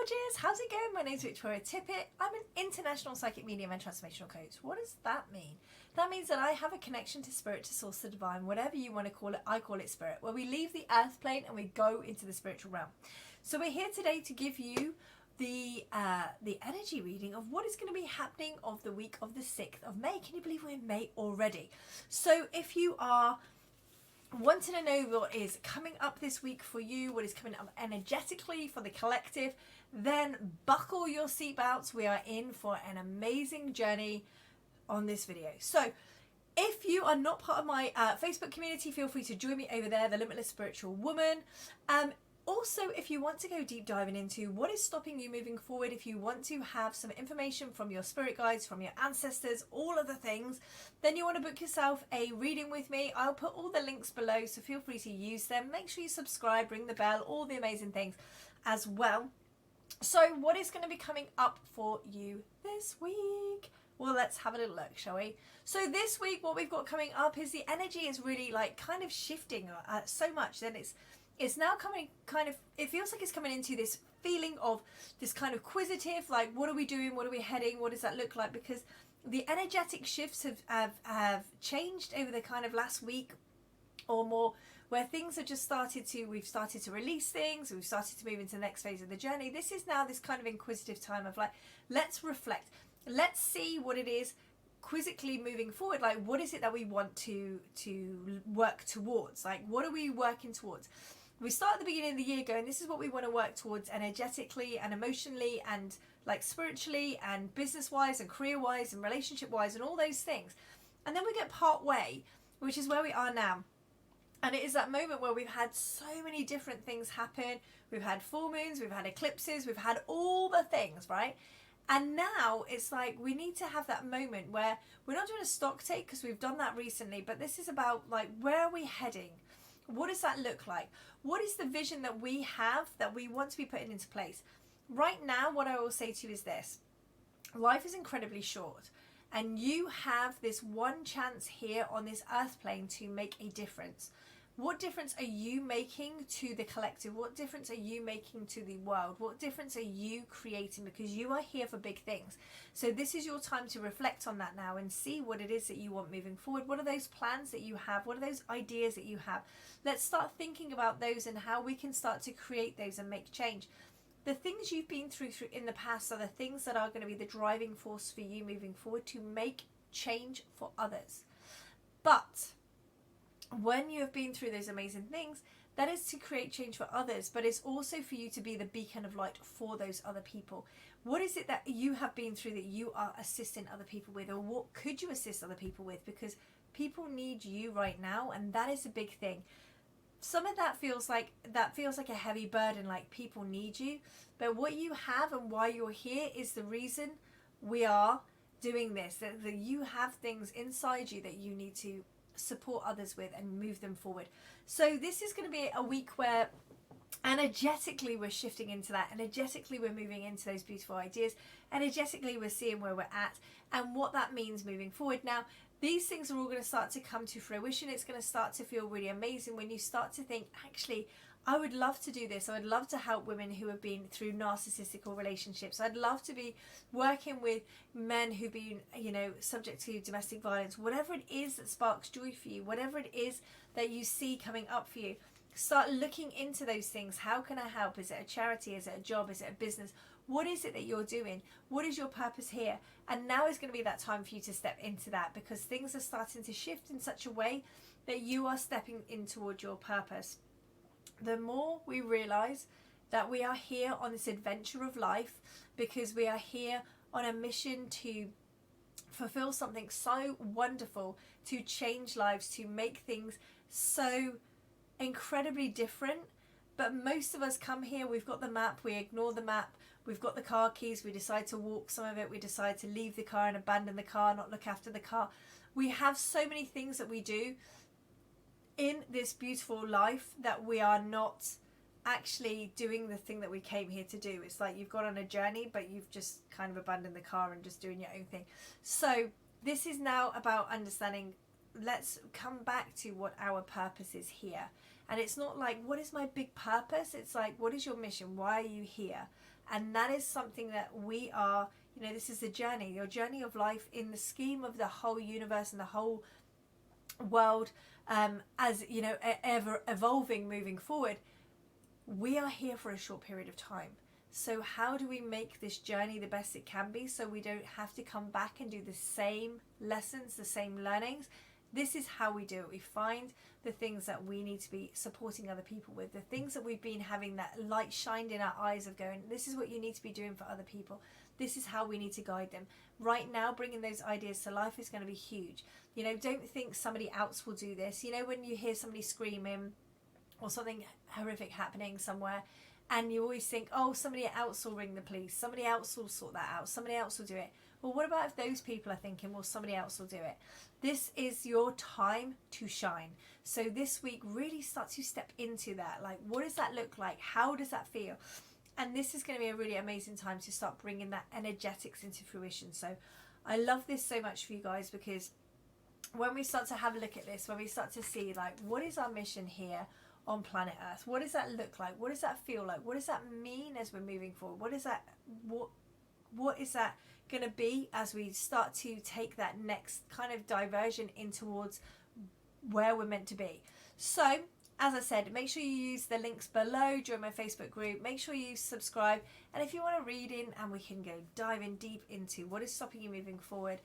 gorgeous, how's it going? My name's Victoria Tippett. I'm an international psychic medium and transformational coach. What does that mean? That means that I have a connection to spirit, to source, to divine, whatever you want to call it. I call it spirit, where we leave the earth plane and we go into the spiritual realm. So we're here today to give you the energy reading of what is going to be happening of the week of the 6th of May. Can you believe we're in May already? So if you are wanting to know what is coming up this week for you, what is coming up energetically for the collective, then buckle your seatbelts. We are in for an amazing journey on this video. So if you are not part of my Facebook community, feel free to join me over there, The Limitless Spiritual Woman. Also, if you want to go deep diving into what is stopping you moving forward, if you want to have some information from your spirit guides, from your ancestors, all of the things, then you want to book yourself a reading with me. I'll put all the links below, so feel free to use them. Make sure you subscribe, ring the bell, all the amazing things as well. So what is going to be coming up for you this week? Well, let's have a little look, shall we? So this week, what we've got coming up is the energy is really like kind of shifting so much. Then it's now coming kind of, it feels like it's coming into this feeling of this kind of quizzitive, like what are we doing, what are we heading, what does that look like? Because the energetic shifts have changed over the kind of last week or more, where things have just we've started to release things, we've started to move into the next phase of the journey. This is now this kind of inquisitive time of like, let's reflect, let's see what it is quizzically moving forward, like what is it that we want to work towards, like what are we working towards? We start at the beginning of the year going, this is what we want to work towards energetically and emotionally and like spiritually and business wise and career wise and relationship wise and all those things. And then we get part way, which is where we are now. And it is that moment where we've had so many different things happen. We've had full moons, we've had eclipses, we've had all the things, right? And now it's like we need to have that moment where we're not doing a stock take because we've done that recently, but this is about like, where are we heading? What does that look like? What is the vision that we have that we want to be putting into place? Right now, what I will say to you is this. Life is incredibly short, and you have this one chance here on this earth plane to make a difference. What difference are you making to the collective? What difference are you making to the world? What difference are you creating? Because you are here for big things. So this is your time to reflect on that now and see what it is that you want moving forward. What are those plans that you have? What are those ideas that you have? Let's start thinking about those and how we can start to create those and make change. The things you've been through in the past are the things that are going to be the driving force for you moving forward to make change for others. But when you have been through those amazing things, that is to create change for others, but it's also for you to be the beacon of light for those other people. What is it that you have been through that you are assisting other people with, or what could you assist other people with? Because people need you right now, and that is a big thing. Some of that feels like a heavy burden, like people need you, but what you have and why you're here is the reason we are doing this, that you have things inside you that you need to support others with and move them forward. So this is going to be a week where energetically we're shifting into that, energetically we're moving into those beautiful ideas, energetically we're seeing where we're at and what that means moving forward. Now these things are all going to start to come to fruition. It's going to start to feel really amazing when you start to think, actually I would love to do this. I would love to help women who have been through narcissistical relationships. I'd love to be working with men who've been, subject to domestic violence. Whatever it is that sparks joy for you, whatever it is that you see coming up for you, start looking into those things. How can I help? Is it a charity? Is it a job? Is it a business? What is it that you're doing? What is your purpose here? And now is going to be that time for you to step into that, because things are starting to shift in such a way that you are stepping in toward your purpose. The more we realize that we are here on this adventure of life, because we are here on a mission to fulfill something so wonderful, to change lives, to make things so incredibly different. But most of us come here, we've got the map, we ignore the map, we've got the car keys, we decide to walk some of it, we decide to leave the car and abandon the car, not look after the car. We have so many things that we do in this beautiful life that we are not actually doing the thing that we came here to do. It's like you've gone on a journey, but you've just kind of abandoned the car and just doing your own thing. So this is now about understanding let's come back to what our purpose is here. And it's not like, what is my big purpose? It's like, what is your mission? Why are you here? And that is something that we are, you know, this is the journey, your journey of life in the scheme of the whole universe and the whole world, as, you know, ever evolving, moving forward. We are here for a short period of time. So how do we make this journey the best it can be so we don't have to come back and do the same lessons, the same learnings? This is how we do it. We find the things that we need to be supporting other people with, the things that we've been having that light shined in our eyes of going, this is what you need to be doing for other people. This is how we need to guide them. Right now, bringing those ideas to life is going to be huge. You know, don't think somebody else will do this. You know, when you hear somebody screaming or something horrific happening somewhere, and you always think, oh, somebody else will ring the police, somebody else will sort that out, somebody else will do it. Well, what about if those people are thinking, well, somebody else will do it? This is your time to shine. So this week, really start to step into that. Like, what does that look like? How does that feel? And this is going to be a really amazing time to start bringing that energetics into fruition. So I love this so much for you guys, because when we start to have a look at this, when we start to see, like, what is our mission here on planet Earth? What does that look like? What does that feel like? What does that mean as we're moving forward? What is that? What is that going to be as we start to take that next kind of diversion in towards where we're meant to be? So, as I said, make sure you use the links below, join my Facebook group, make sure you subscribe, and if you want to read in and we can go dive in deep into what is stopping you moving forward,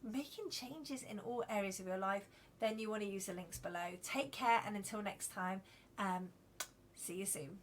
making changes in all areas of your life, then you want to use the links below. Take care, and until next time, see you soon.